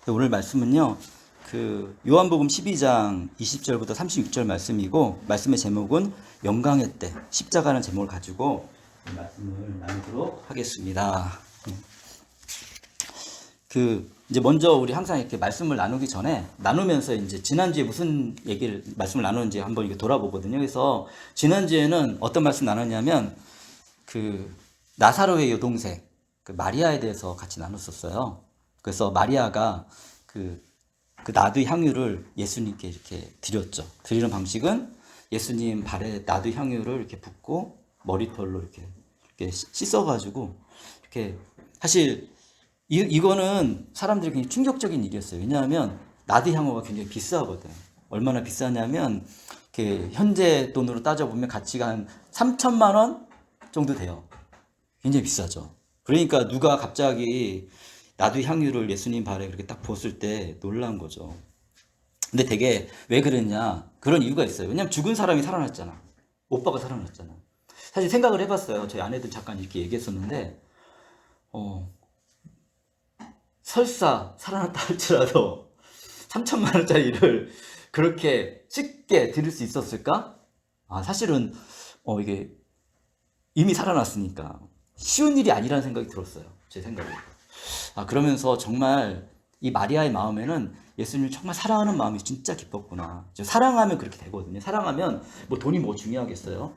오늘 말씀은요, 요한복음 12장 20절부터 36절 말씀이고, 말씀의 제목은 영광의 때, 십자가라는 제목을 가지고 말씀을 나누도록 하겠습니다. 이제 먼저 우리 항상 이렇게 말씀을 나누기 전에, 나누면서 이제 지난주에 무슨 말씀을 나누는지 한번 이렇게 돌아보거든요. 그래서 지난주에는 어떤 말씀 나눴냐면, 나사로의 여동생, 마리아에 대해서 같이 나눴었어요. 그래서 마리아가 그 나두의 향유를 예수님께 이렇게 드렸죠. 드리는 방식은 예수님 발에 나두의 향유를 이렇게 붓고 머리털로 이렇게 씻어가지고 이렇게 사실 이거는 사람들이 굉장히 충격적인 일이었어요. 왜냐하면 나두의 향유가 굉장히 비싸거든. 얼마나 비싸냐면 이렇게 현재 돈으로 따져보면 가치가 한 3천만 원 정도 돼요. 굉장히 비싸죠. 그러니까 누가 갑자기 나두의 향유를 예수님 발에 그렇게 딱 부었을 때 놀란 거죠. 근데 되게 왜 그랬냐? 그런 이유가 있어요. 왜냐면 죽은 사람이 살아났잖아. 오빠가 살아났잖아. 사실 생각을 해봤어요. 저희 아내도 잠깐 이렇게 얘기했었는데, 설사 살아났다 할지라도 3천만 원짜리를 그렇게 쉽게 드릴 수 있었을까? 사실은 이게 이미 살아났으니까 쉬운 일이 아니라는 생각이 들었어요. 제 생각에. 그러면서 정말 이 마리아의 마음에는 예수님을 정말 사랑하는 마음이 진짜 깊었구나. 사랑하면 그렇게 되거든요. 사랑하면 뭐 돈이 뭐 중요하겠어요?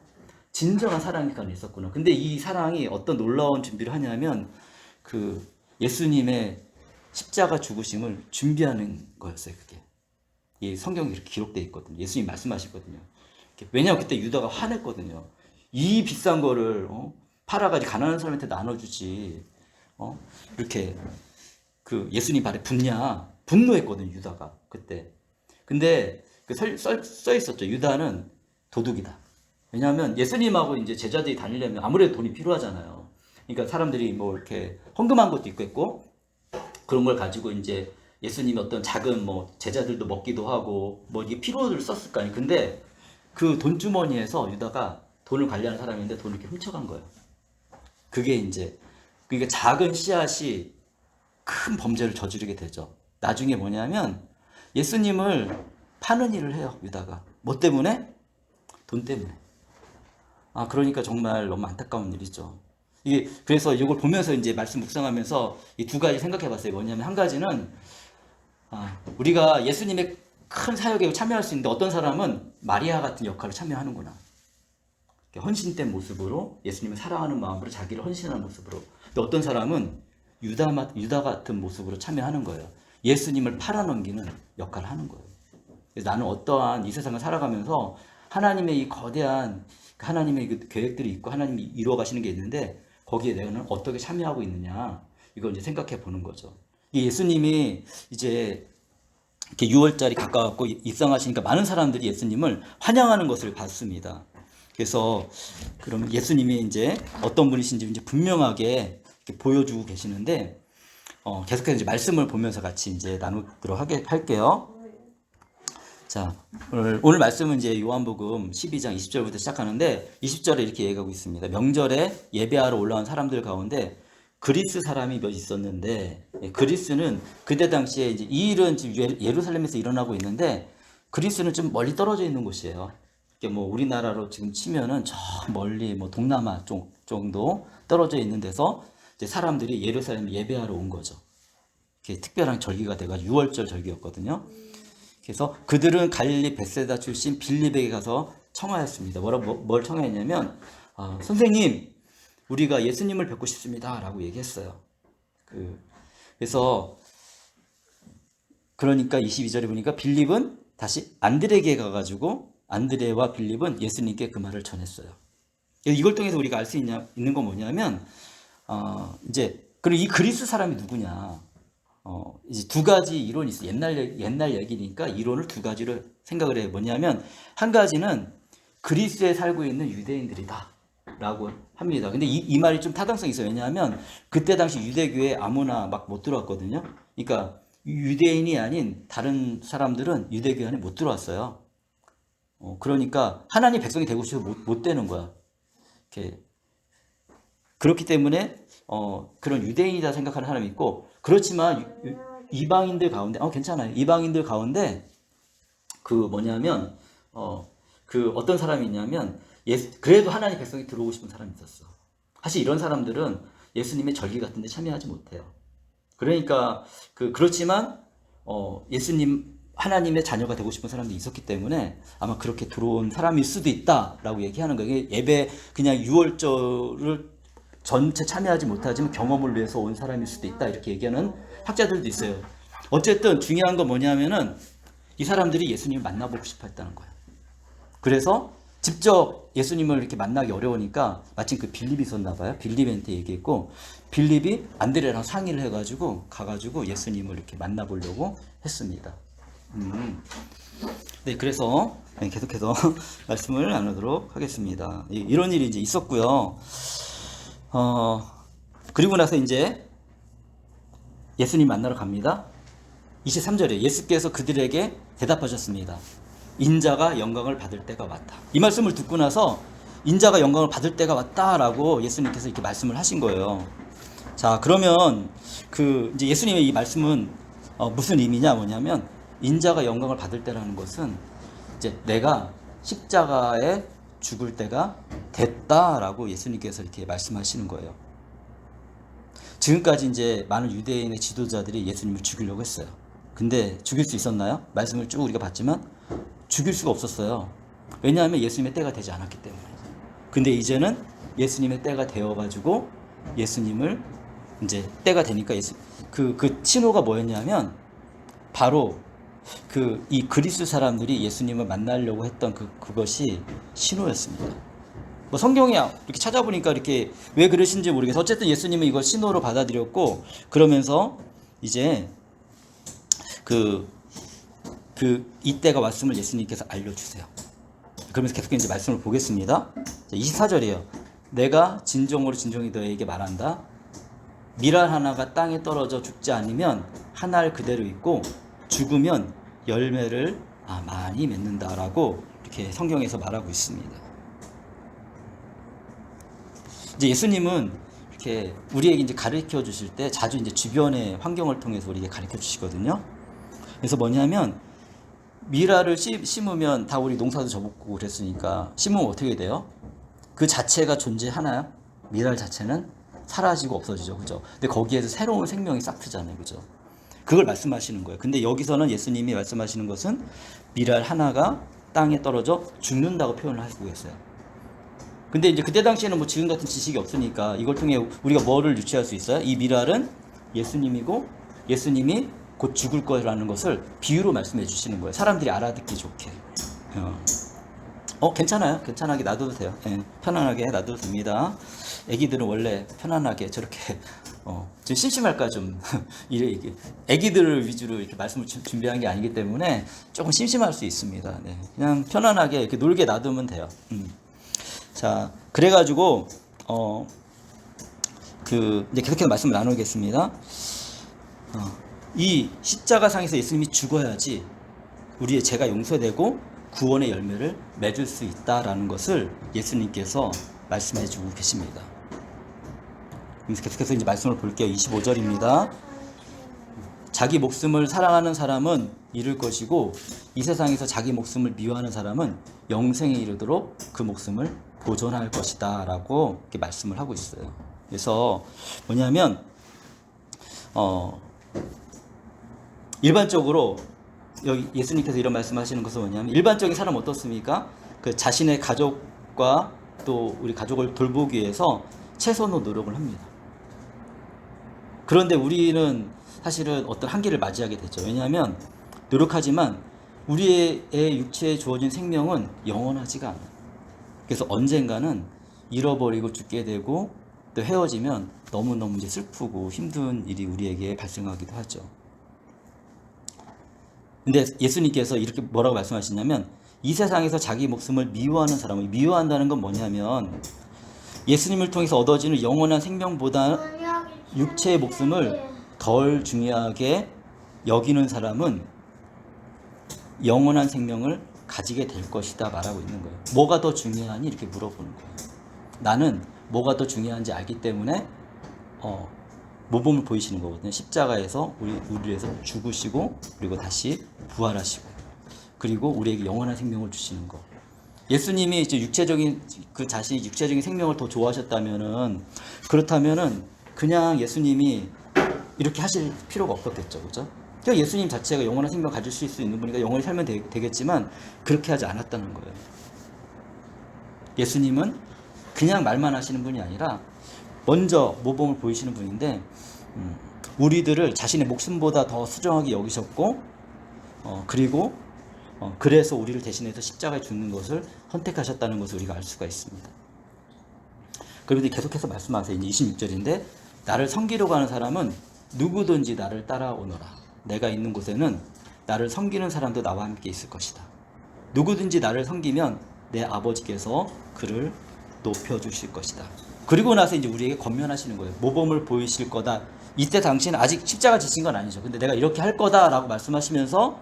진정한 사랑이 그 안에 있었구나. 근데 이 사랑이 어떤 놀라운 준비를 하냐면 예수님의 십자가 죽으심을 준비하는 거였어요. 그게. 이 성경에 이렇게 기록되어 있거든요. 예수님 말씀하시거든요. 왜냐하면 그때 유다가 화냈거든요. 이 비싼 거를 팔아가지고 가난한 사람한테 나눠주지. 이렇게 예수님 발에 붓냐 분노했거든 유다가 그때. 근데 써 있었죠. 유다는 도둑이다. 왜냐하면 예수님하고 이제 제자들이 다니려면 아무래도 돈이 필요하잖아요. 그러니까 사람들이 뭐 이렇게 헌금한 것도 있겠고 그런 걸 가지고 이제 예수님이 어떤 작은 뭐 제자들도 먹기도 하고 뭐 이게 필요를 썼을 거 아니에요. 근데 그 돈주머니에서 유다가 돈을 관리하는 사람인데 돈을 이렇게 훔쳐간 거예요. 그게 이제 그러니까 작은 씨앗이 큰 범죄를 저지르게 되죠. 나중에 뭐냐면 예수님을 파는 일을 해요. 유다가. 뭐 때문에? 돈 때문에. 그러니까 정말 너무 안타까운 일이죠. 이게 그래서 이걸 보면서 이제 말씀 묵상하면서 이 두 가지 생각해 봤어요. 뭐냐면 한 가지는 우리가 예수님의 큰 사역에 참여할 수 있는데 어떤 사람은 마리아 같은 역할을 참여하는구나. 헌신된 모습으로 예수님을 사랑하는 마음으로 자기를 헌신하는 모습으로. 또 어떤 사람은 유다 같은 모습으로 참여하는 거예요. 예수님을 팔아넘기는 역할을 하는 거예요. 그래서 나는 어떠한 이 세상을 살아가면서 하나님의 이 거대한 하나님의 그 계획들이 있고 하나님이 이루어 가시는 게 있는데 거기에 내가 어떻게 참여하고 있느냐 이걸 이제 생각해 보는 거죠. 이 예수님이 이제 이렇게 6월달이 가까웠고 입성하시니까 많은 사람들이 예수님을 환영하는 것을 봤습니다. 그래서 그럼 예수님이 이제 어떤 분이신지 이제 분명하게 이렇게 보여주고 계시는데 계속해서 이제 말씀을 보면서 같이 이제 나누도록 할게요. 자, 오늘 말씀은 이제 요한복음 12장 20절부터 시작하는데 20절에 이렇게 얘기하고 있습니다. 명절에 예배하러 올라온 사람들 가운데 그리스 사람이 몇 있었는데 그리스는 그때 당시에 이제 이 일은 지금 예루살렘에서 일어나고 있는데 그리스는 좀 멀리 떨어져 있는 곳이에요. 뭐 우리나라로 지금 치면은 저 멀리 뭐 동남아 쪽 정도 떨어져 있는 데서 이제 사람들이 예루살렘 예배하러 온 거죠. 이렇게 특별한 절기가 돼가지고 6월절 절기였거든요. 그래서 그들은 갈릴리 벳세다 출신 빌립에게 가서 청하였습니다. 뭘 청하였냐면 선생님 우리가 예수님을 뵙고 싶습니다 라고 얘기했어요. 그래서 그러니까 22절에 보니까 빌립은 다시 안드레에게 가가지고 안드레와 빌립은 예수님께 그 말을 전했어요. 이걸 통해서 우리가 알 수 있는 건 뭐냐면 이제 그럼 이 그리스 사람이 누구냐? 이제 두 가지 이론이 있어요. 옛날 얘기니까 이론을 두 가지로 생각을 해요. 뭐냐면 한 가지는 그리스에 살고 있는 유대인들이다 라고 합니다. 근데 이 말이 좀 타당성이 있어요. 왜냐하면 그때 당시 유대교에 아무나 막 못 들어왔거든요. 그러니까 유대인이 아닌 다른 사람들은 유대교 안에 못 들어왔어요. 그러니까 하나님 백성이 되고 싶어서 못 되는 거야. 이렇게. 그렇기 때문에 그런 유대인이다 생각하는 사람이 있고 그렇지만 이방인들 가운데, 괜찮아요. 이방인들 가운데 그 뭐냐면 그 어떤 사람이 있냐면 그래도 하나님 백성이 들어오고 싶은 사람이 있었어. 사실 이런 사람들은 예수님의 절기 같은 데 참여하지 못해요. 그러니까 그렇지만 예수님 하나님의 자녀가 되고 싶은 사람들이 있었기 때문에 아마 그렇게 들어온 사람일 수도 있다라고 얘기하는 거예요. 예배 그냥 유월절을 전체 참여하지 못하지만 경험을 위해서 온 사람일 수도 있다 이렇게 얘기하는 학자들도 있어요. 어쨌든 중요한 건 뭐냐면은 이 사람들이 예수님을 만나보고 싶어 했다는 거예요. 그래서 직접 예수님을 이렇게 만나기 어려우니까 마침 그 빌립이 있었나 봐요. 빌립한테 얘기했고 빌립이 안드레랑 상의를 해가지고 가가지고 예수님을 이렇게 만나보려고 했습니다. 네, 그래서 계속해서 말씀을 나누도록 하겠습니다. 이런 일이 이제 있었고요. 그리고 나서 이제 예수님 만나러 갑니다. 23절에 예수께서 그들에게 대답하셨습니다. 인자가 영광을 받을 때가 왔다. 이 말씀을 듣고 나서 인자가 영광을 받을 때가 왔다라고 예수님께서 이렇게 말씀을 하신 거예요. 자, 그러면 이제 예수님의 이 말씀은 무슨 의미냐 뭐냐면 인자가 영광을 받을 때라는 것은 이제 내가 십자가에 죽을 때가 됐다라고 예수님께서 이렇게 말씀하시는 거예요. 지금까지 이제 많은 유대인의 지도자들이 예수님을 죽이려고 했어요. 근데 죽일 수 있었나요? 말씀을 쭉 우리가 봤지만 죽일 수가 없었어요. 왜냐하면 예수님의 때가 되지 않았기 때문에. 근데 이제는 예수님의 때가 되어가지고 예수님을 이제 때가 되니까 그 신호가 뭐였냐면 바로 이 그리스 사람들이 예수님을 만나려고 했던 그것이 신호였습니다. 뭐 성경에 이렇게 찾아보니까 이렇게 왜 그러신지 모르겠어요. 어쨌든 예수님은 이걸 신호로 받아들였고 그러면서 이제 이때가 왔음을 예수님께서 알려주세요. 그러면서 계속 이제 말씀을 보겠습니다. 24절이에요. 내가 진정으로 너에게 말한다. 밀알 하나가 땅에 떨어져 죽지 않으면 한 알 그대로 있고 죽으면 열매를 많이 맺는다라고 이렇게 성경에서 말하고 있습니다. 이제 예수님은 이렇게 우리에게 이제 가르쳐 주실 때 자주 이제 주변의 환경을 통해서 우리에게 가르쳐 주시거든요. 그래서 뭐냐면 밀알을 심으면 다 우리 농사도 져먹고 그랬으니까 심으면 어떻게 돼요? 그 자체가 존재하나요? 밀알 자체는 사라지고 없어지죠. 그죠? 근데 거기에서 새로운 생명이 싹 트잖아요. 그죠? 그걸 말씀하시는 거예요. 근데 여기서는 예수님이 말씀하시는 것은 밀알 하나가 땅에 떨어져 죽는다고 표현을 하시고 계세요. 근데 이제 그때 당시에는 뭐 지금 같은 지식이 없으니까 이걸 통해 우리가 뭐를 유추할 수 있어요? 이 밀알은 예수님이고 예수님이 곧 죽을 거라는 것을 비유로 말씀해 주시는 거예요. 사람들이 알아듣기 좋게. 괜찮아요. 괜찮하게 놔둬도 돼요. 편안하게 놔둬도 됩니다. 애기들은 원래 편안하게 저렇게 좀 심심할까 좀 애기들을 위주로 이렇게 말씀을 준비한 게 아니기 때문에 조금 심심할 수 있습니다. 네. 그냥 편안하게 이렇게 놀게 놔두면 돼요. 자, 그래가지고 이제 계속해서 말씀을 나누겠습니다. 이 십자가상에서 예수님이 죽어야지 우리의 죄가 용서되고 구원의 열매를 맺을 수 있다라는 것을 예수님께서 말씀해 주고 계십니다. 그래서 계속해서 이제 말씀을 볼게요. 25절입니다. 자기 목숨을 사랑하는 사람은 잃을 것이고 이 세상에서 자기 목숨을 미워하는 사람은 영생에 이르도록 그 목숨을 보존할 것이다 라고 이렇게 말씀을 하고 있어요. 그래서 뭐냐면 일반적으로 여기 예수님께서 이런 말씀하시는 것은 뭐냐면 일반적인 사람은 어떻습니까? 그 자신의 가족과 또 우리 가족을 돌보기 위해서 최선의 노력을 합니다. 그런데 우리는 사실은 어떤 한계를 맞이하게 되죠. 왜냐하면 노력하지만 우리의 육체에 주어진 생명은 영원하지가 않아요. 그래서 언젠가는 잃어버리고 죽게 되고 또 헤어지면 너무너무 이제 슬프고 힘든 일이 우리에게 발생하기도 하죠. 근데 예수님께서 이렇게 뭐라고 말씀하시냐면 이 세상에서 자기 목숨을 미워하는 사람을 미워한다는 건 뭐냐면 예수님을 통해서 얻어지는 영원한 생명보다 육체의 목숨을 덜 중요하게 여기는 사람은 영원한 생명을 가지게 될 것이다 말하고 있는 거예요. 뭐가 더 중요하니? 이렇게 물어보는 거예요. 나는 뭐가 더 중요한지 알기 때문에 모범을 보이시는 거거든요. 십자가에서 우리를 위해서 죽으시고 그리고 다시 부활하시고 그리고 우리에게 영원한 생명을 주시는 거. 예수님이 이제 육체적인 그 자신이 육체적인 생명을 더 좋아하셨다면은 그렇다면은 그냥 예수님이 이렇게 하실 필요가 없었겠죠, 그죠? 그러니까 예수님 자체가 영원한 생명 을 가질 수 있는 분이니까 영원히 살면 되겠지만 그렇게 하지 않았다는 거예요. 예수님은 그냥 말만 하시는 분이 아니라 먼저 모범을 보이시는 분인데 우리들을 자신의 목숨보다 더 소중하게 여기셨고 그리고 그래서 우리를 대신해서 십자가에 죽는 것을 선택하셨다는 것을 우리가 알 수가 있습니다. 그런데 계속해서 말씀하세요. 이제 26절인데 나를 섬기려고 하는 사람은 누구든지 나를 따라오너라. 내가 있는 곳에는 나를 섬기는 사람도 나와 함께 있을 것이다. 누구든지 나를 섬기면 내 아버지께서 그를 높여주실 것이다. 그리고 나서 이제 우리에게 권면하시는 거예요. 모범을 보이실 거다. 이때 당시는 아직 십자가 지신 건 아니죠. 근데 내가 이렇게 할 거다라고 말씀하시면서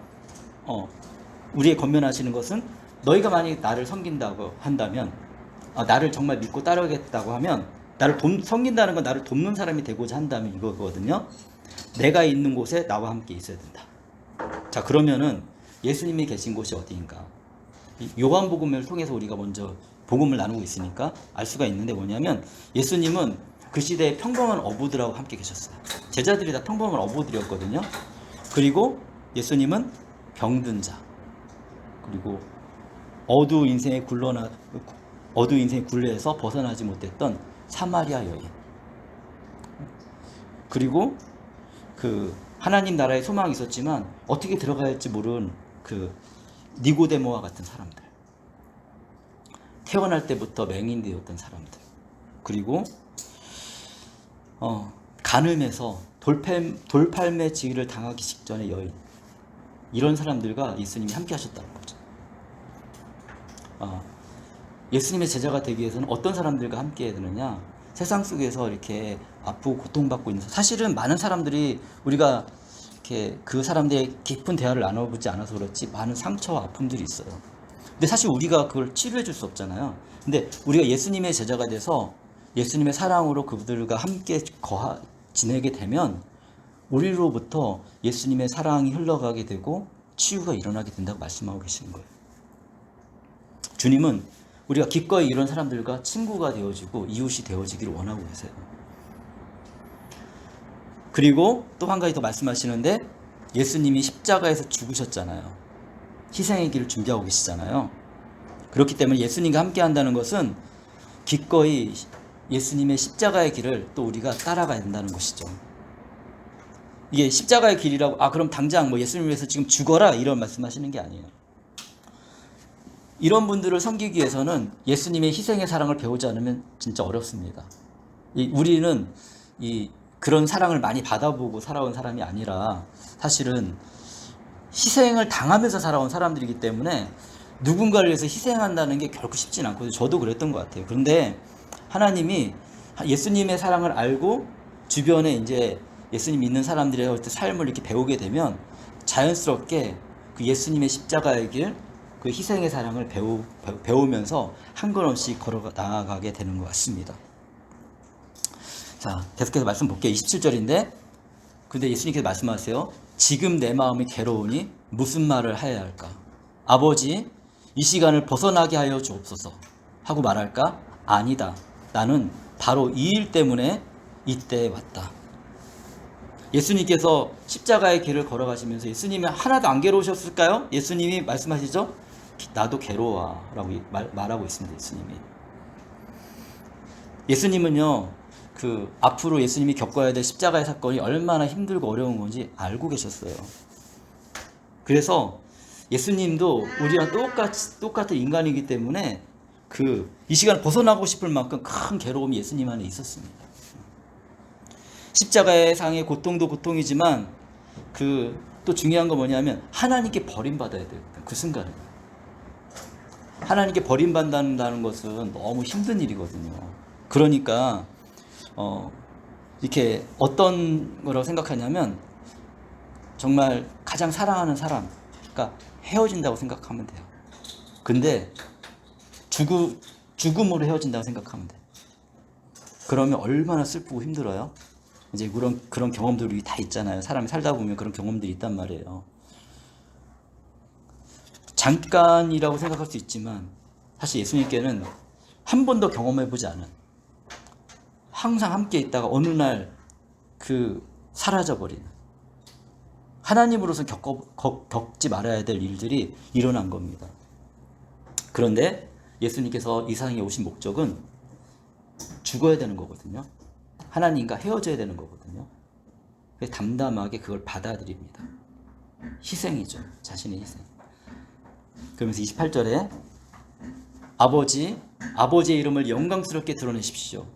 우리에게 권면하시는 것은 너희가 만약에 나를 섬긴다고 한다면 나를 정말 믿고 따르겠다고 하면 나를 섬긴다는 건 나를 돕는 사람이 되고자 한다면 이거거든요. 내가 있는 곳에 나와 함께 있어야 된다. 자, 그러면은 예수님이 계신 곳이 어디인가? 요한복음을 통해서 우리가 먼저 복음을 나누고 있으니까 알 수가 있는데 뭐냐면 예수님은 그 시대에 평범한 어부들하고 함께 계셨어요. 제자들이 다 평범한 어부들이었거든요. 그리고 예수님은 병든 자, 그리고 어두운 인생의 굴레에서 벗어나지 못했던 사마리아 여인, 그리고 그 하나님 나라에 소망이 있었지만 어떻게 들어가야 할지 모르는 그 니고데모와 같은 사람들, 태어날 때부터 맹인되었던 사람들, 그리고 간음해서 돌팔매 지위를 당하기 직전의 여인, 이런 사람들과 예수님이 함께 하셨다는 거죠. 예수님의 제자가 되기 위해서는 어떤 사람들과 함께 해야 되느냐? 세상 속에서 이렇게 아프고 고통받고 있는, 사실은 많은 사람들이 우리가 이렇게 그 사람들의 깊은 대화를 나눠보지 않아서 그렇지 많은 상처와 아픔들이 있어요. 근데 사실 우리가 그걸 치료해 줄 수 없잖아요. 근데 우리가 예수님의 제자가 돼서 예수님의 사랑으로 그들과 함께 지내게 되면 우리로부터 예수님의 사랑이 흘러가게 되고 치유가 일어나게 된다고 말씀하고 계시는 거예요. 주님은 우리가 기꺼이 이런 사람들과 친구가 되어지고 이웃이 되어지기를 원하고 계세요. 그리고 또 한 가지 더 말씀하시는데 예수님이 십자가에서 죽으셨잖아요. 희생의 길을 준비하고 계시잖아요. 그렇기 때문에 예수님과 함께 한다는 것은 기꺼이 예수님의 십자가의 길을 또 우리가 따라가야 된다는 것이죠. 이게 십자가의 길이라고 그럼 당장 예수님을 위해서 지금 죽어라 이런 말씀하시는 게 아니에요. 이런 분들을 섬기기 위해서는 예수님의 희생의 사랑을 배우지 않으면 진짜 어렵습니다. 우리는 그런 사랑을 많이 받아보고 살아온 사람이 아니라 사실은 희생을 당하면서 살아온 사람들이기 때문에 누군가를 위해서 희생한다는 게 결코 쉽진 않거든요. 저도 그랬던 것 같아요. 그런데 하나님이 예수님의 사랑을 알고 주변에 이제 예수님 믿는 사람들의 삶을 이렇게 배우게 되면 자연스럽게 그 예수님의 십자가의 길, 그 희생의 사랑을 배우면서 한 걸음씩 걸어 나아가게 되는 것 같습니다. 자, 계속해서 말씀 볼게요. 27절인데, 근데 예수님께서 말씀하세요. 지금 내 마음이 괴로우니 무슨 말을 해야 할까? 아버지, 이 시간을 벗어나게 하여 주옵소서 하고 말할까? 아니다. 나는 바로 이 일 때문에 이때에 왔다. 예수님께서 십자가의 길을 걸어가시면서 예수님이 하나도 안 괴로우셨을까요? 예수님이 말씀하시죠? 나도 괴로워 라고 말하고 있습니다. 예수님은요, 앞으로 예수님이 겪어야 될 십자가의 사건이 얼마나 힘들고 어려운 건지 알고 계셨어요. 그래서 예수님도 우리와 똑같은 인간이기 때문에 이 시간을 벗어나고 싶을 만큼 큰 괴로움이 예수님 안에 있었습니다. 십자가의 상의 고통도 고통이지만 또 중요한 건 뭐냐면 하나님께 버림받아야 돼요. 그 순간에 하나님께 버림받는다는 것은 너무 힘든 일이거든요. 그러니까 이렇게 어떤 거라고 생각하냐면 정말 가장 사랑하는 사람과 헤어진다고 생각하면 돼요. 근데 죽음으로 헤어진다고 생각하면 돼요. 그러면 얼마나 슬프고 힘들어요? 이제 그런 경험들이 다 있잖아요. 사람이 살다 보면 그런 경험들이 있단 말이에요. 잠깐이라고 생각할 수 있지만 사실 예수님께는 한 번도 경험해보지 않은, 항상 함께 있다가 어느 날 사라져버리는, 하나님으로서 겪지 말아야 될 일들이 일어난 겁니다. 그런데 예수님께서 이 세상에 오신 목적은 죽어야 되는 거거든요. 하나님과 헤어져야 되는 거거든요. 그래서 담담하게 그걸 받아들입니다. 희생이죠. 자신의 희생. 그러면서 28절에 아버지의 이름을 영광스럽게 드러내십시오.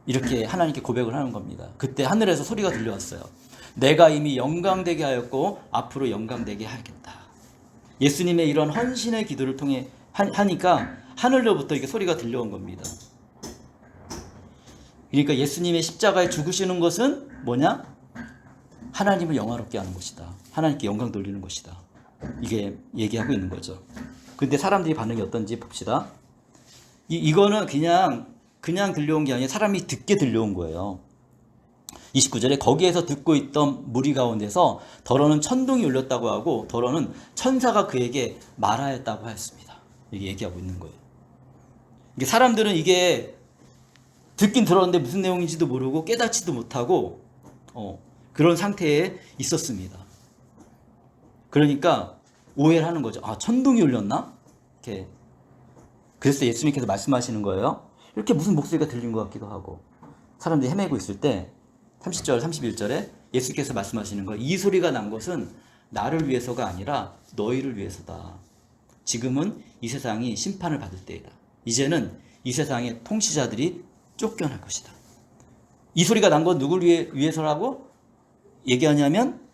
이렇게 하나님께 고백을 하는 겁니다. 그때 하늘에서 소리가 들려왔어요. 내가 이미 영광되게 하였고 앞으로 영광되게 하겠다. 예수님의 이런 헌신의 기도를 통해 하니까 하늘로부터 이게 소리가 들려온 겁니다. 그러니까 예수님의 십자가에 죽으시는 것은 뭐냐? 하나님을 영화롭게 하는 것이다. 하나님께 영광 돌리는 것이다. 이게 얘기하고 있는 거죠. 근데 사람들이 반응이 어떤지 봅시다. 이거는 그냥 들려온 게 아니라 사람이 듣게 들려온 거예요. 29절에 거기에서 듣고 있던 무리 가운데서 더러는 천둥이 울렸다고 하고 더러는 천사가 그에게 말하였다고 하였습니다. 이게 얘기하고 있는 거예요. 이게 사람들은 이게 듣긴 들었는데 무슨 내용인지도 모르고 깨닫지도 못하고 그런 상태에 있었습니다. 그러니까 오해를 하는 거죠. 아, 천둥이 울렸나? 이렇게. 그래서 예수님께서 말씀하시는 거예요. 이렇게 무슨 목소리가 들린 것 같기도 하고. 사람들이 헤매고 있을 때 30절, 31절에 예수께서 말씀하시는 거예요. 이 소리가 난 것은 나를 위해서가 아니라 너희를 위해서다. 지금은 이 세상이 심판을 받을 때이다. 이제는 이 세상의 통치자들이 쫓겨날 것이다. 이 소리가 난 건 누구를 위해서라고 얘기하냐면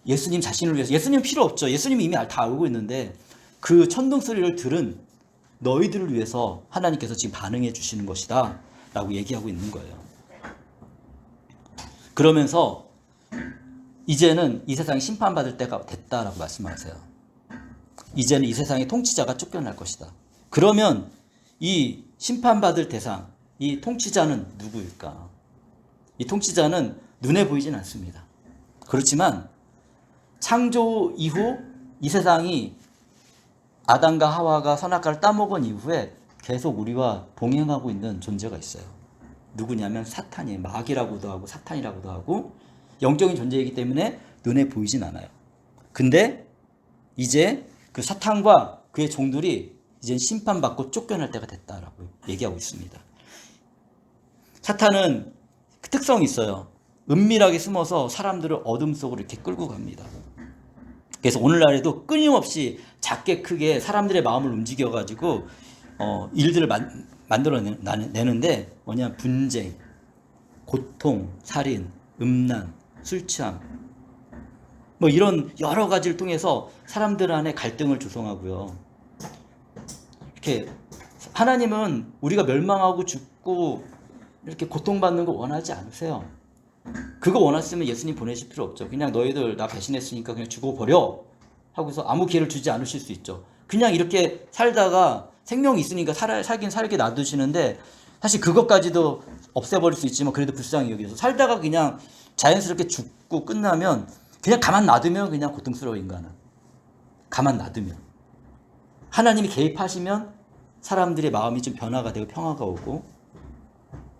예수님 자신을 위해서. 예수님 필요 없죠. 예수님이 이미 다 알고 있는데 그 천둥 소리를 들은 너희들을 위해서 하나님께서 지금 반응해 주시는 것이다 라고 얘기하고 있는 거예요. 그러면서 이제는 이 세상이 심판받을 때가 됐다라고 말씀하세요. 이제는 이 세상의 통치자가 쫓겨날 것이다. 그러면 이 심판받을 대상, 이 통치자는 누구일까? 이 통치자는 눈에 보이진 않습니다. 그렇지만 창조 이후 이 세상이 아담과 하와가 선악과를 따먹은 이후에 계속 우리와 동행하고 있는 존재가 있어요. 누구냐면 사탄이에요. 마귀라고도 하고 사탄이라고도 하고 영적인 존재이기 때문에 눈에 보이진 않아요. 근데 이제 그 사탄과 그의 종들이 이제 심판받고 쫓겨날 때가 됐다라고 얘기하고 있습니다. 사탄은 그 특성이 있어요. 은밀하게 숨어서 사람들을 어둠 속으로 이렇게 끌고 갑니다. 그래서 오늘날에도 끊임없이 작게 크게 사람들의 마음을 움직여가지고 일들을 만들어내는데 뭐냐, 분쟁, 고통, 살인, 음란, 술 취함, 뭐 이런 여러 가지를 통해서 사람들 안에 갈등을 조성하고요. 이렇게 하나님은 우리가 멸망하고 죽고 이렇게 고통받는 거 원하지 않으세요. 그거 원했으면 예수님 보내실 필요 없죠. 그냥 너희들 나 배신했으니까 그냥 죽어버려 하고서 아무 기회를 주지 않으실 수 있죠. 그냥 이렇게 살다가 생명이 있으니까 살긴 살게 놔두시는데 사실 그것까지도 없애버릴 수 있지만 그래도 불쌍히 여기서 살다가 그냥 자연스럽게 죽고 끝나면 그냥 가만 놔두면 그냥 고통스러워. 인간은 가만 놔두면 하나님이 개입하시면 사람들의 마음이 좀 변화가 되고 평화가 오고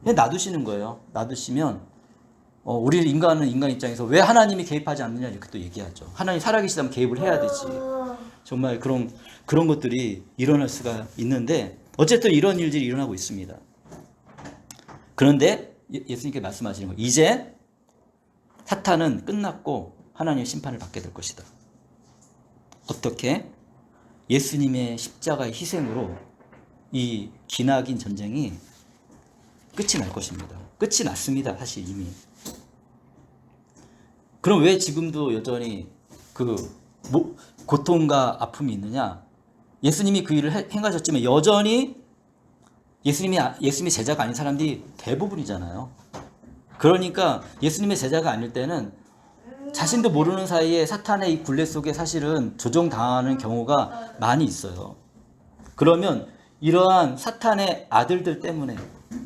그냥 놔두시는 거예요. 놔두시면 우리 인간 입장에서 왜 하나님이 개입하지 않느냐 이렇게 또 얘기하죠. 하나님 살아계시다면 개입을 해야 되지. 정말 그런 것들이 일어날 수가 있는데 어쨌든 이런 일들이 일어나고 있습니다. 그런데 예수님께 말씀하시는 거예요. 이제 사탄은 끝났고 하나님의 심판을 받게 될 것이다. 어떻게? 예수님의 십자가의 희생으로 이 기나긴 전쟁이 끝이 날 것입니다. 끝이 났습니다. 사실 이미. 그럼 왜 지금도 여전히 고통과 아픔이 있느냐? 예수님이 그 일을 행하셨지만 여전히 예수님의 제자가 아닌 사람들이 대부분이잖아요. 그러니까 예수님의 제자가 아닐 때는 자신도 모르는 사이에 사탄의 이 굴레 속에 사실은 조종당하는 경우가 많이 있어요. 그러면 이러한 사탄의 아들들 때문에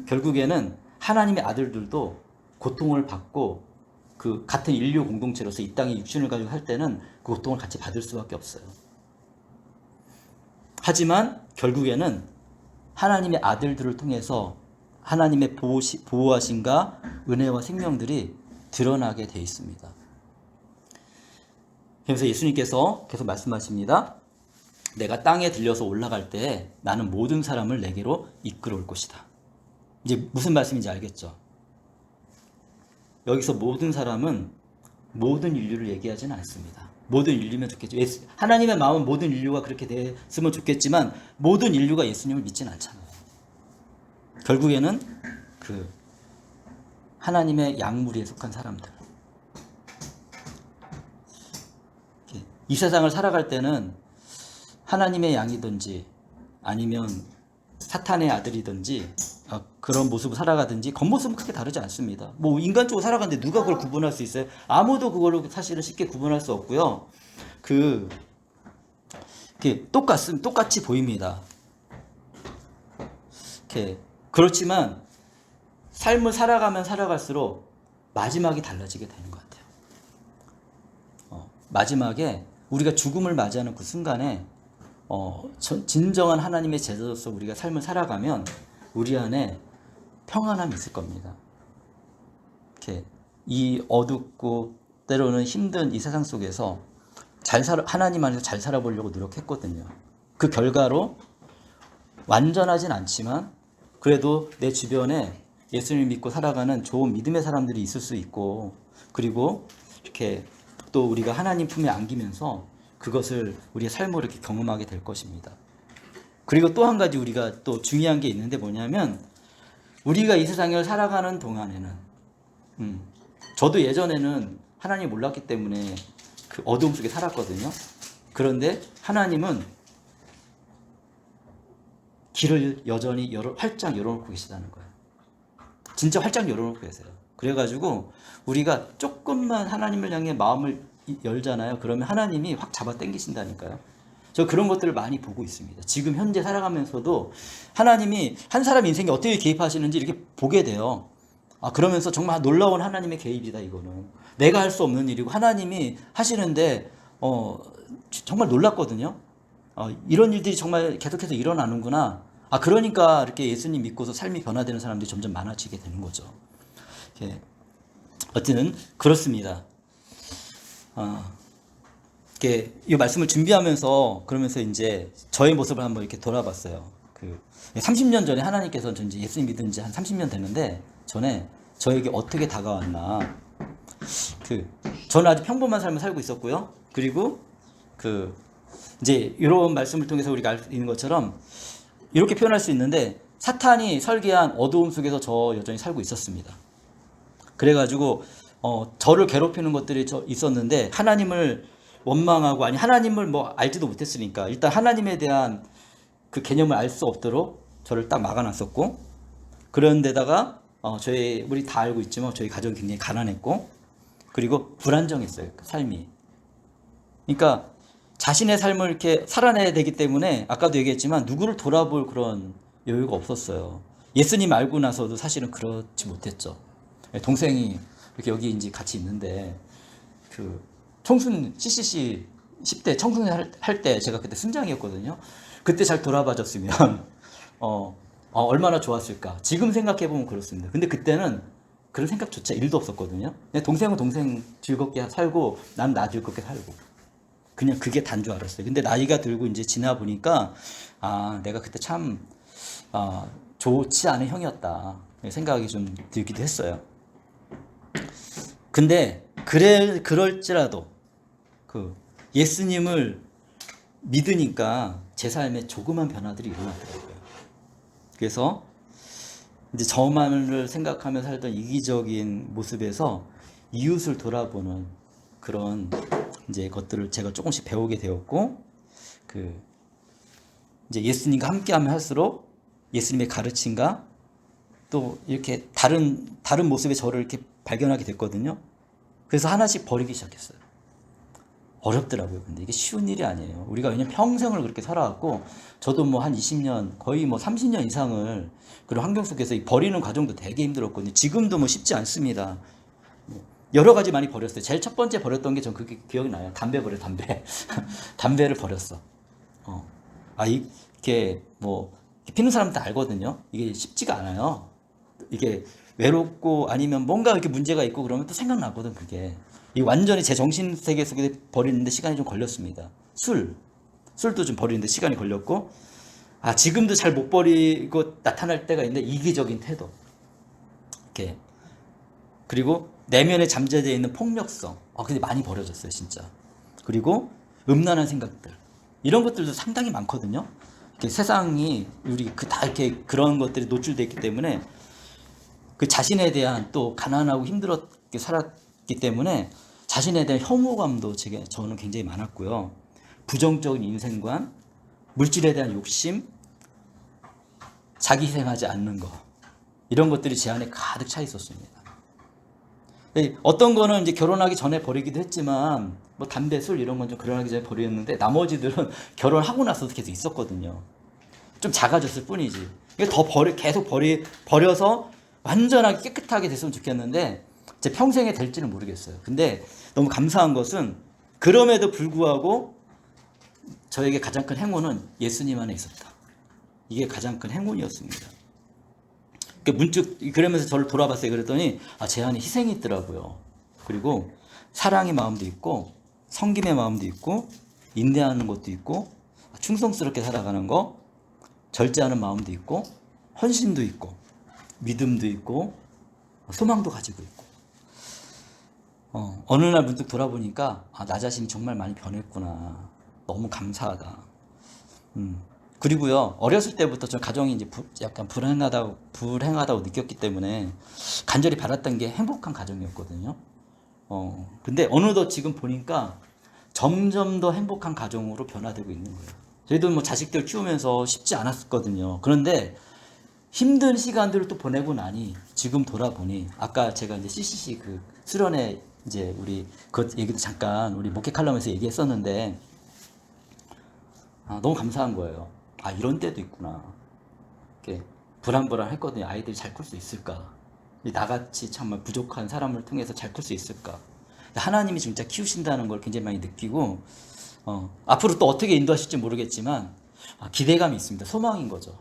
결국에는 하나님의 아들들도 고통을 받고 그 같은 인류 공동체로서 이 땅에 육신을 가지고 할 때는 그 고통을 같이 받을 수밖에 없어요. 하지만 결국에는 하나님의 아들들을 통해서 하나님의 보호하심과 은혜와 생명들이 드러나게 돼 있습니다. 그래서 예수님께서 계속 말씀하십니다. 내가 땅에 들려서 올라갈 때 나는 모든 사람을 내게로 이끌어올 것이다. 이제 무슨 말씀인지 알겠죠? 여기서 모든 사람은 모든 인류를 얘기하지는 않습니다. 모든 인류면 좋겠죠. 하나님의 마음은 모든 인류가 그렇게 됐으면 좋겠지만 모든 인류가 예수님을 믿지는 않잖아요. 결국에는 그 하나님의 양무리에 속한 사람들. 이 세상을 살아갈 때는 하나님의 양이든지 아니면 사탄의 아들이든지 그런 모습을 살아가든지 겉모습은 크게 다르지 않습니다. 뭐 인간적으로 살아가는데 누가 그걸 구분할 수 있어요? 아무도 그걸로 사실은 쉽게 구분할 수 없고요. 똑같이 보입니다. 그렇지만 삶을 살아가면 살아갈수록 마지막이 달라지게 되는 것 같아요. 마지막에 우리가 죽음을 맞이하는 그 순간에 진정한 하나님의 제자로서 우리가 삶을 살아가면 우리 안에 평안함이 있을 겁니다. 이 어둡고 때로는 힘든 이 세상 속에서 하나님 안에서 잘 살아보려고 노력했거든요. 그 결과로 완전하진 않지만 그래도 내 주변에 예수님을 믿고 살아가는 좋은 믿음의 사람들이 있을 수 있고, 그리고 이렇게 또 우리가 하나님 품에 안기면서 그것을 우리의 삶으로 이렇게 경험하게 될 것입니다. 그리고 또 한 가지 우리가 또 중요한 게 있는데 뭐냐면, 우리가 이 세상을 살아가는 동안에는 저도 예전에는 하나님 몰랐기 때문에 그 어둠 속에 살았거든요. 그런데 하나님은 길을 여전히 활짝 열어놓고 계시다는 거예요. 진짜 활짝 열어놓고 계세요. 그래가지고 우리가 조금만 하나님을 향해 마음을 열잖아요. 그러면 하나님이 확 잡아 당기신다니까요. 저 그런 것들을 많이 보고 있습니다. 지금 현재 살아가면서도 하나님이 한 사람 인생에 어떻게 개입하시는지 이렇게 보게 돼요. 그러면서 정말 놀라운 하나님의 개입이다, 이거는. 내가 할 수 없는 일이고 하나님이 하시는데 정말 놀랐거든요. 이런 일들이 정말 계속해서 일어나는구나. 그러니까 이렇게 예수님 믿고서 삶이 변화되는 사람들이 점점 많아지게 되는 거죠. 어쨌든 그렇습니다. 이 말씀을 준비하면서 그러면서 이제 저의 모습을 한번 이렇게 돌아봤어요. 30년 전에 하나님께서 이제 예수님 믿은 지 한 30년 됐는데 전에 저에게 어떻게 다가왔나. 저는 아주 평범한 삶을 살고 있었고요. 그리고 이제 이런 말씀을 통해서 우리가 알 수 있는 것처럼 이렇게 표현할 수 있는데, 사탄이 설계한 어두움 속에서 저 여전히 살고 있었습니다. 그래가지고 저를 괴롭히는 것들이 있었는데, 하나님을 원망하고, 아니 하나님을 뭐 알지도 못했으니까 일단 하나님에 대한 그 개념을 알 수 없도록 저를 딱 막아놨었고, 그런데다가 우리 다 알고 있지만 저희 가정이 굉장히 가난했고, 그리고 불안정했어요, 삶이. 그러니까 자신의 삶을 이렇게 살아내야 되기 때문에 아까도 얘기했지만 누구를 돌아볼 그런 여유가 없었어요. 예수님 알고 나서도 사실은 그렇지 못했죠. 동생이 이렇게 여기 이제 같이 있는데 청순 CCC 10대 청소년 할 때 제가 그때 순장이었거든요. 그때 잘 돌아봐줬으면 얼마나 좋았을까. 지금 생각해보면 그렇습니다. 근데 그때는 그런 생각조차 1도 없었거든요. 그냥 동생은 동생 즐겁게 살고 난 나 즐겁게 살고, 그냥 그게 단 줄 알았어요. 근데 나이가 들고 이제 지나 보니까 내가 그때 참 좋지 않은 형이었다 생각이 좀 들기도 했어요. 근데 그럴지라도 예수님을 믿으니까 제 삶에 조그만 변화들이 일어나더라고요. 그래서 이제 저만을 생각하며 살던 이기적인 모습에서 이웃을 돌아보는 그런 이제 것들을 제가 조금씩 배우게 되었고, 이제 예수님과 함께하면 할수록 예수님의 가르침과 또 이렇게 다른 모습의 저를 이렇게 발견하게 됐거든요. 그래서 하나씩 버리기 시작했어요. 어렵더라고요. 근데 이게 쉬운 일이 아니에요. 우리가 왜냐면 평생을 그렇게 살아왔고, 저도 뭐 한 20년, 거의 뭐 30년 이상을 그런 환경 속에서 이 버리는 과정도 되게 힘들었거든요. 지금도 뭐 쉽지 않습니다. 여러 가지 많이 버렸어요. 제일 첫 번째 버렸던 게 전 그게 기억이 나요. 담배 버려, 담배. 담배를 버렸어. 이게 뭐, 피는 사람도 알거든요. 이게 쉽지가 않아요. 이게 외롭고 아니면 뭔가 이렇게 문제가 있고 그러면 또 생각나거든, 그게. 이 완전히 제 정신 세계 속에 버리는데 시간이 좀 걸렸습니다. 술도 좀 버리는데 시간이 걸렸고, 지금도 잘 못 버리고 나타날 때가 있는데 이기적인 태도. 이렇게. 그리고 내면에 잠재되어 있는 폭력성. 근데 많이 버려졌어요, 진짜. 그리고 음란한 생각들. 이런 것들도 상당히 많거든요. 이렇게 세상이 우리 다 이렇게 그런 것들이 노출되어 있기 때문에 그 자신에 대한 또 가난하고 힘들었게 살았기 때문에 자신에 대한 혐오감도 저는 굉장히 많았고요. 부정적인 인생관, 물질에 대한 욕심, 자기 희생하지 않는 거. 이런 것들이 제 안에 가득 차 있었습니다. 어떤 거는 이제 결혼하기 전에 버리기도 했지만, 뭐 담배, 술 이런 건 좀 결혼하기 전에 버렸는데, 나머지들은 결혼하고 나서도 계속 있었거든요. 좀 작아졌을 뿐이지. 이게 더 계속 버려서 완전하게 깨끗하게 됐으면 좋겠는데, 제 평생에 될지는 모르겠어요. 근데 너무 감사한 것은, 그럼에도 불구하고 저에게 가장 큰 행운은 예수님 안에 있었다. 이게 가장 큰 행운이었습니다. 문득 그러면서 저를 돌아봤어요. 그랬더니 제 안에 희생이 있더라고요. 그리고 사랑의 마음도 있고, 섬김의 마음도 있고, 인내하는 것도 있고, 충성스럽게 살아가는 거, 절제하는 마음도 있고, 헌신도 있고, 믿음도 있고, 소망도 가지고 있고. 어느 날 문득 돌아보니까 나 자신이 정말 많이 변했구나. 너무 감사하다. 그리고요, 어렸을 때부터 저 가정이 이제 약간 불행하다고 느꼈기 때문에 간절히 바랐던 게 행복한 가정이었거든요. 근데 어느덧 지금 보니까 점점 더 행복한 가정으로 변화되고 있는 거예요. 저희도 뭐 자식들 키우면서 쉽지 않았거든요. 그런데 힘든 시간들을 또 보내고 나니 지금 돌아보니, 아까 제가 이제 CCC 그 수련회 이제 우리 그 얘기도 잠깐 우리 목회 칼럼에서 얘기했었는데, 너무 감사한 거예요. 이런 때도 있구나. 이렇게 불안불안했거든요. 아이들이 잘 클 수 있을까? 나같이 정말 부족한 사람을 통해서 잘 클 수 있을까? 하나님이 진짜 키우신다는 걸 굉장히 많이 느끼고, 앞으로 또 어떻게 인도하실지 모르겠지만 기대감이 있습니다. 소망인 거죠.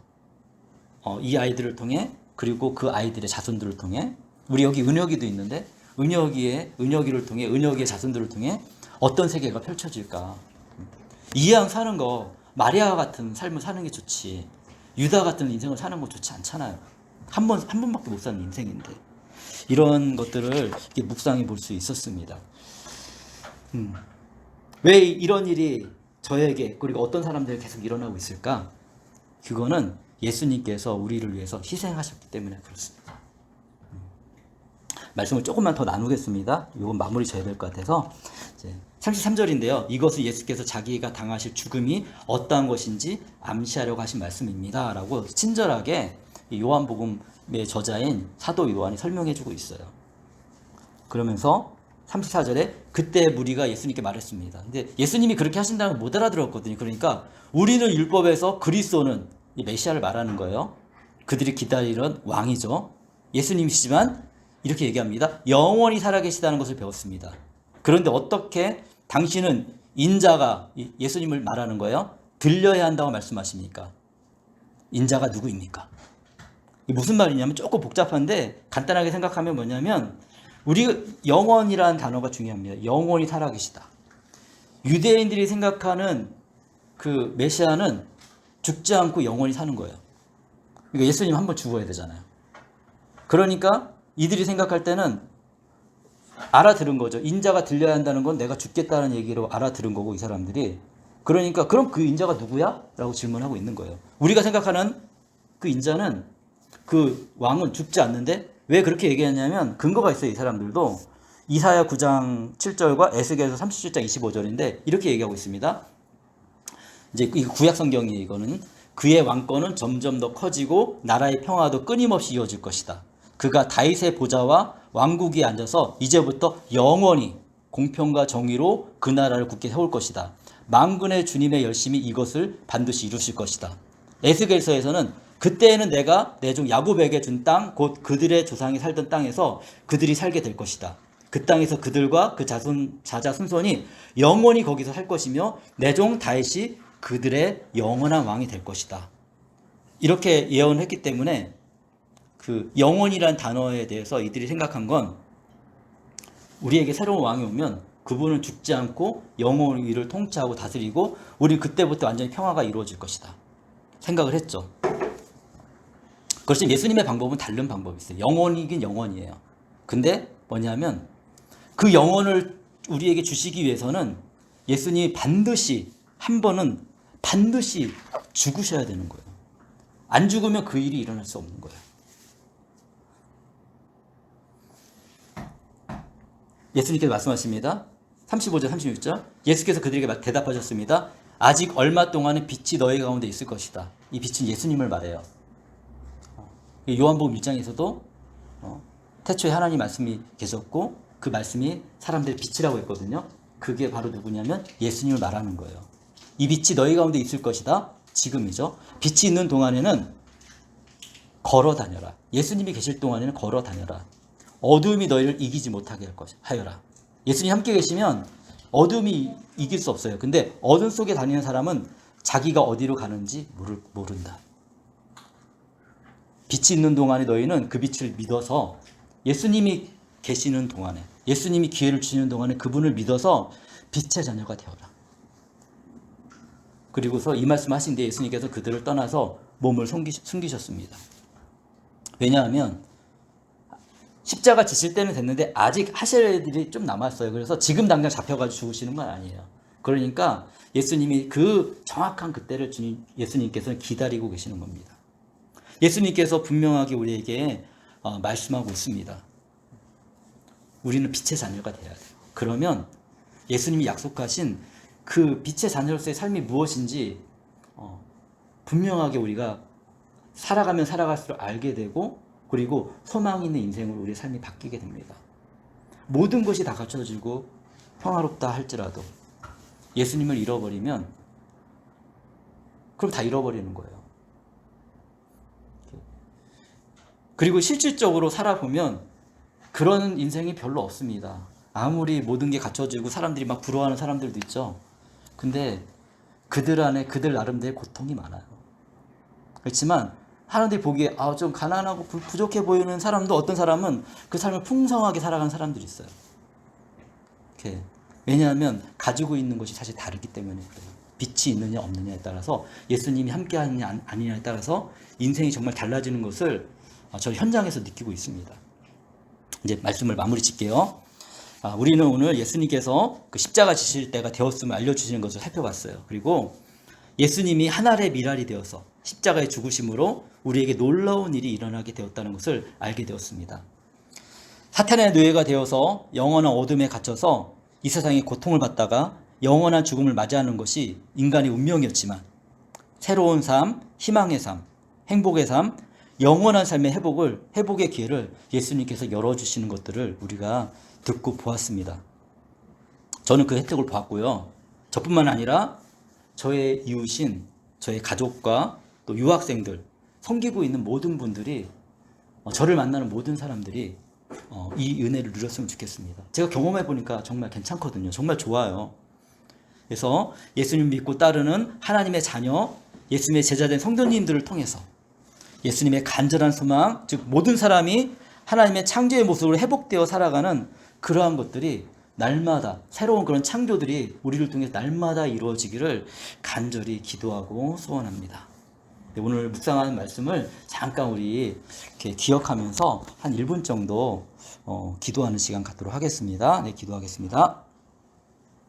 이 아이들을 통해, 그리고 그 아이들의 자손들을 통해, 우리 여기 은혁이도 있는데 은혁이를 통해, 은혁이의 자손들을 통해 어떤 세계가 펼쳐질까? 이왕 사는 거 마리아 같은 삶을 사는 게 좋지, 유다 같은 인생을 사는 거 좋지 않잖아요. 한 번밖에 못 사는 인생인데. 이런 것들을 이렇게 묵상해 볼 수 있었습니다. 왜 이런 일이 저에게, 그리고 어떤 사람들에게 계속 일어나고 있을까? 그거는 예수님께서 우리를 위해서 희생하셨기 때문에 그렇습니다. 말씀을 조금만 더 나누겠습니다. 이건 마무리 져야 될 것 같아서. 33절인데요. 이것은 예수께서 자기가 당하실 죽음이 어떠한 것인지 암시하려고 하신 말씀입니다. 라고 친절하게 요한복음의 저자인 사도 요한이 설명해주고 있어요. 그러면서 34절에 그때 무리가 예수님께 말했습니다. 근데 예수님이 그렇게 하신다는 걸 못 알아들었거든요. 그러니까 우리는 율법에서 그리스도는 이 메시아를 말하는 거예요. 그들이 기다리는 왕이죠. 예수님이시지만 이렇게 얘기합니다. 영원히 살아계시다는 것을 배웠습니다. 그런데 어떻게 당신은 인자가, 예수님을 말하는 거예요, 들려야 한다고 말씀하십니까? 인자가 누구입니까? 이게 무슨 말이냐면 조금 복잡한데 간단하게 생각하면 뭐냐면, 우리 영원이라는 단어가 중요합니다. 영원히 살아계시다. 유대인들이 생각하는 그 메시아는 죽지 않고 영원히 사는 거예요. 그러니까 예수님 한번 죽어야 되잖아요. 그러니까 이들이 생각할 때는 알아들은 거죠. 인자가 들려야 한다는 건 내가 죽겠다는 얘기로 알아들은 거고, 이 사람들이. 그러니까 그럼 그 인자가 누구야? 라고 질문하고 있는 거예요. 우리가 생각하는 그 인자는, 그 왕은 죽지 않는데, 왜 그렇게 얘기하냐면 근거가 있어요. 이 사람들도. 이사야 9장 7절과 에스겔서 37장 25절인데 이렇게 얘기하고 있습니다. 이제 이 구약 성경이에요. 이거는 그의 왕권은 점점 더 커지고 나라의 평화도 끊임없이 이어질 것이다. 그가 다윗의 보좌와 왕국 위에 앉아서 이제부터 영원히 공평과 정의로 그 나라를 굳게 세울 것이다. 만군의 주님의 열심히 이것을 반드시 이루실 것이다. 에스겔서에서는 그때에는 내가 내 종 야곱에게 준 땅, 곧 그들의 조상이 살던 땅에서 그들이 살게 될 것이다. 그 땅에서 그들과 그 자자 순손이 영원히 거기서 살 것이며 내 종 다윗이 그들의 영원한 왕이 될 것이다. 이렇게 예언했기 때문에 그 영원이란 단어에 대해서 이들이 생각한 건 우리에게 새로운 왕이 오면 그분은 죽지 않고 영원 위를 통치하고 다스리고 우리 그때부터 완전히 평화가 이루어질 것이다 생각을 했죠. 그렇지만 예수님의 방법은 다른 방법이 있어요. 영원이긴 영원이에요. 근데 뭐냐면 그 영혼을 우리에게 주시기 위해서는 예수님이 반드시 한 번은 반드시 죽으셔야 되는 거예요. 안 죽으면 그 일이 일어날 수 없는 거예요. 예수님께서 말씀하십니다. 35절 36절 예수께서 그들에게 대답하셨습니다. 아직 얼마 동안은 빛이 너희 가운데 있을 것이다. 이 빛은 예수님을 말해요. 요한복음 1장에서도 태초에 하나님 말씀이 계셨고 그 말씀이 사람들의 빛이라고 했거든요. 그게 바로 누구냐면 예수님을 말하는 거예요. 이 빛이 너희 가운데 있을 것이다. 지금이죠. 빛이 있는 동안에는 걸어 다녀라. 예수님이 계실 동안에는 걸어 다녀라. 어둠이 너희를 이기지 못하게 하여라. 예수님 함께 계시면 어둠이 이길 수 없어요. 근데 어둠 속에 다니는 사람은 자기가 어디로 가는지 모른다. 빛이 있는 동안에 너희는 그 빛을 믿어서 예수님이 계시는 동안에 예수님이 기회를 주시는 동안에 그분을 믿어서 빛의 자녀가 되어라. 그리고서 이 말씀하신 뒤에 예수님께서 그들을 떠나서 몸을 숨기셨습니다. 왜냐하면 십자가 지실 때는 됐는데 아직 하실 일들이 좀 남았어요. 그래서 지금 당장 잡혀가지고 죽으시는 건 아니에요. 그러니까 예수님이 그 정확한 그때를 예수님께서는 기다리고 계시는 겁니다. 예수님께서 분명하게 우리에게 말씀하고 있습니다. 우리는 빛의 자녀가 돼야 돼요. 그러면 예수님이 약속하신 그 빛의 자녀로서의 삶이 무엇인지 분명하게 우리가 살아가면 살아갈수록 알게 되고 그리고 소망 있는 인생으로 우리의 삶이 바뀌게 됩니다. 모든 것이 다 갖춰지고 평화롭다 할지라도 예수님을 잃어버리면 그럼 다 잃어버리는 거예요. 그리고 실질적으로 살아보면 그런 인생이 별로 없습니다. 아무리 모든 게 갖춰지고 사람들이 막 부러워하는 사람들도 있죠. 근데 그들 안에 그들 나름대로의 고통이 많아요. 그렇지만 사람들이 보기에 좀 가난하고 부족해 보이는 사람도 어떤 사람은 그 삶을 풍성하게 살아가는 사람들이 있어요. 이렇게. 왜냐하면 가지고 있는 것이 사실 다르기 때문에 그래요. 빛이 있느냐 없느냐에 따라서 예수님이 함께 하느냐 아니냐에 따라서 인생이 정말 달라지는 것을 저는 현장에서 느끼고 있습니다. 이제 말씀을 마무리 짓게요. 우리는 오늘 예수님께서 그 십자가 지실 때가 되었음을 알려주시는 것을 살펴봤어요. 그리고 예수님이 하늘의 미랄이 되어서 십자가의 죽으심으로 우리에게 놀라운 일이 일어나게 되었다는 것을 알게 되었습니다. 사탄의 노예가 되어서 영원한 어둠에 갇혀서 이 세상에 고통을 받다가 영원한 죽음을 맞이하는 것이 인간의 운명이었지만 새로운 삶, 희망의 삶, 행복의 삶, 영원한 삶의 회복의 기회를 예수님께서 열어주시는 것들을 우리가 듣고 보았습니다. 저는 그 혜택을 보았고요. 저뿐만 아니라 저의 이웃인 저의 가족과 또 유학생들, 섬기고 있는 모든 분들이 저를 만나는 모든 사람들이 이 은혜를 누렸으면 좋겠습니다. 제가 경험해 보니까 정말 괜찮거든요. 정말 좋아요. 그래서 예수님 믿고 따르는 하나님의 자녀, 예수님의 제자된 성도님들을 통해서 예수님의 간절한 소망, 즉 모든 사람이 하나님의 창조의 모습으로 회복되어 살아가는 그러한 것들이 날마다 새로운 그런 창조들이 우리를 통해 날마다 이루어지기를 간절히 기도하고 소원합니다. 오늘 묵상하는 말씀을 잠깐 우리 이렇게 기억하면서 한 1분 정도 기도하는 시간 갖도록 하겠습니다. 네, 기도하겠습니다.